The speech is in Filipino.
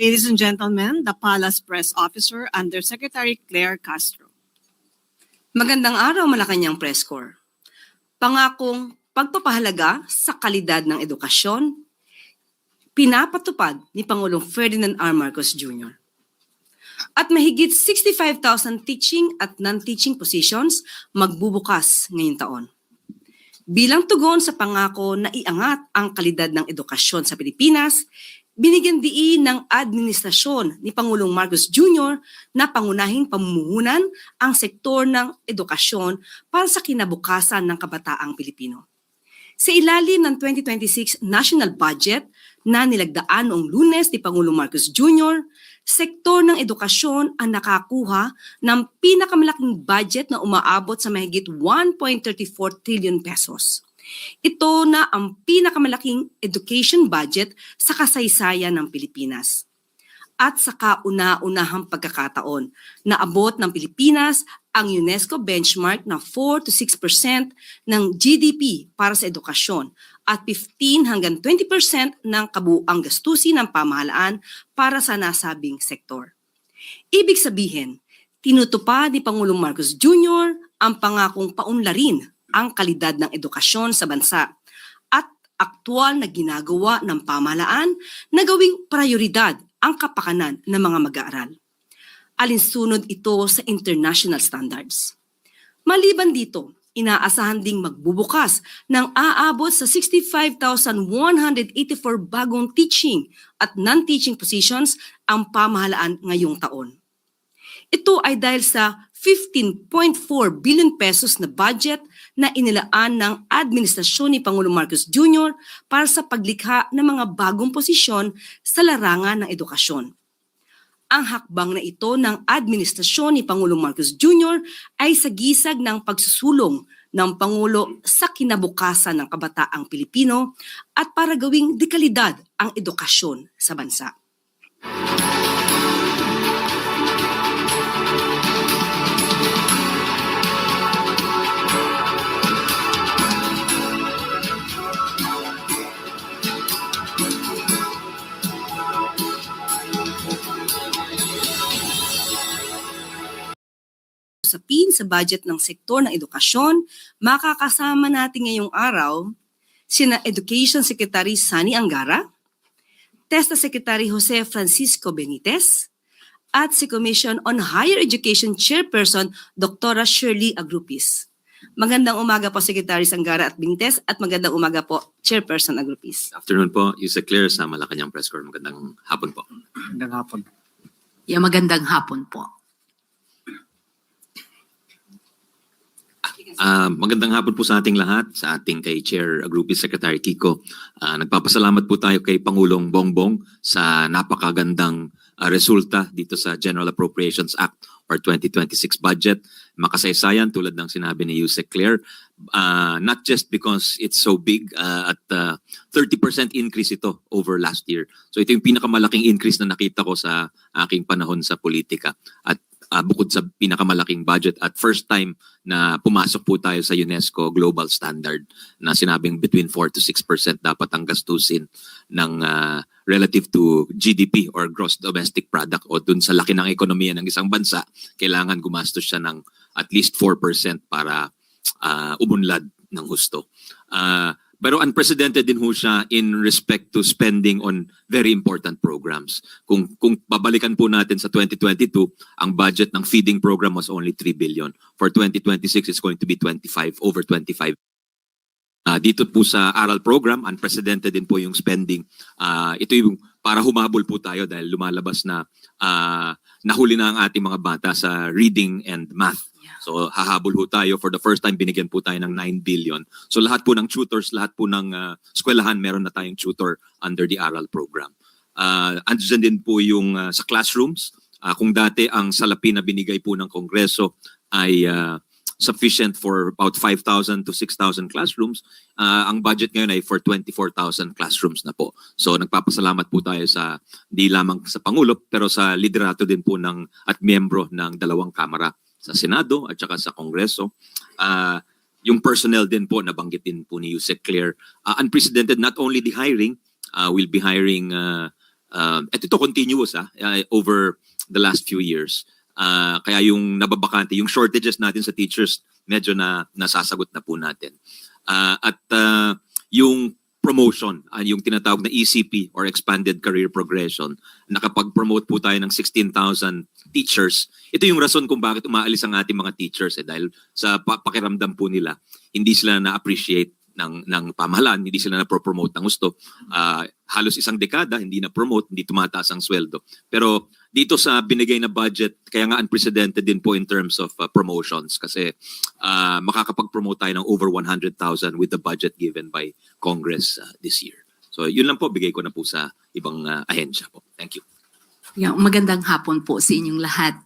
Ladies and gentlemen, the Palace Press Officer, Undersecretary Claire Castro. Magandang araw, Malacanang Press Corps. Pangakong pagpapahalaga sa kalidad ng edukasyon, pinapatupad ni Pangulong Ferdinand R. Marcos Jr. At mahigit 65,000 teaching at non-teaching positions magbubukas ngayong taon. Bilang tugon sa pangako na iangat ang kalidad ng edukasyon sa Pilipinas, binigyan diin ng administrasyon ni Pangulong Marcos Jr. na pangunahing pamumuhunan ang sektor ng edukasyon para sa kinabukasan ng kabataang Pilipino. Sa ilalim ng 2026 National Budget na nilagdaan noong Lunes ni Pangulong Marcos Jr., sektor ng edukasyon ang nakakuha ng pinakamalaking budget na umaabot sa mahigit 1.34 trillion pesos. Ito na ang pinakamalaking education budget sa kasaysayan ng Pilipinas. At sa kauna-unahang pagkakataon, naabot ng Pilipinas ang UNESCO benchmark na 4 to 6% ng GDP para sa edukasyon at 15 hanggang 20% ng kabuuang gastusin ng pamahalaan para sa nasabing sektor. Ibig sabihin, tinutupad ni Pangulong Marcos Jr. ang pangakong paunlarin ang kalidad ng edukasyon sa bansa at aktwal na ginagawa ng pamahalaan na gawing prioridad ang kapakanan ng mga mag-aaral. Alinsunod ito sa international standards. Maliban dito, inaasahan ding magbubukas ng aabot sa 65,184 bagong teaching at non-teaching positions ang pamahalaan ngayong taon. Ito ay dahil sa 15.4 billion pesos na budget na inilaan ng administrasyon ni Pangulong Marcos Jr. para sa paglikha ng mga bagong posisyon sa larangan ng edukasyon. Ang hakbang na ito ng administrasyon ni Pangulong Marcos Jr. ay sagisag ng pagsusulong ng Pangulo sa kinabukasan ng kabataang Pilipino at para gawing dekalidad ang edukasyon sa bansa. Usapin sa budget ng sektor ng edukasyon, makakasama natin ngayong araw sina Education Secretary Sani Angara, TESDA Secretary Jose Francisco Benitez, at si Commission on Higher Education Chairperson Dr. Shirley Agrupis. Magandang umaga po Secretary Angara at Benitez at magandang umaga po Chairperson Agrupis. Afternoon po, Yusek Claire sa Malacanang Press Corps. Magandang hapon po. Magandang hapon. Magandang hapon po. Magandang hapon po sa ating lahat, sa ating kay Chair Agrupis, Secretary Kiko. Nagpapasalamat po tayo kay Pangulong Bongbong sa napakagandang resulta dito sa General Appropriations Act or 2026 budget. Makasaysayan tulad ng sinabi ni Yusek Claire, not just because it's so big at 30% increase ito over last year. So ito yung pinakamalaking increase na nakita ko sa aking panahon sa politika. At bukod sa pinakamalaking budget at first time na pumasok po tayo sa UNESCO Global Standard na sinabing between 4 to 6% dapat ang gastusin ng relative to GDP or Gross Domestic Product o dun sa laki ng ekonomiya ng isang bansa, kailangan gumastos siya ng at least 4% para umunlad ng husto. Pero unprecedented din ho siya in respect to spending on very important programs. Kung babalikan po natin sa 2022, ang budget ng feeding program was only 3 billion. For 2026, it's going to be over 25. Dito po sa aral program, unprecedented din po yung spending. Ito yung para humabol po tayo dahil lumalabas na nahuli na ang ating mga bata sa reading and math. So hahabol po tayo. For the first time, binigyan po tayo ng 9 billion. So lahat po ng tutors, lahat po ng eskwelahan, meron na tayong tutor under the aral program. Andyan din po yung sa classrooms. Kung dati ang salapi na binigay po ng Kongreso ay sufficient for about 5,000 to 6,000 classrooms, ang budget ngayon ay for 24,000 classrooms na po. So nagpapasalamat po tayo sa di lamang sa Pangulo pero sa liderato din po ng at miyembro ng dalawang kamara sa Senado at saka sa Kongreso. Yung personnel din po, nabanggit din po ni Yusek Claire. Unprecedented, not only the hiring, we'll be hiring At ito continuous over the last few years. Kaya yung nababakante, yung shortages natin sa teachers, medyo nasasagot na po natin. Yung promotion, yung tinatawag na ECP or Expanded Career Progression, nakapag-promote po tayo ng 16,000 teachers. Ito yung rason kung bakit umaalis ang ating mga teachers dahil sa pakiramdam po nila, hindi sila na-appreciate ng pamahalaan, hindi sila na-promote ng gusto. Halos isang dekada, hindi na-promote, hindi tumataas ang sweldo. Pero dito sa binigay na budget, kaya nga unprecedented din po in terms of promotions kasi makakapag-promote tayo ng over 100,000 with the budget given by Congress this year. So yun lang po, bigay ko na po sa ibang ahensya po. Thank you. Magandang hapon po sa inyong lahat.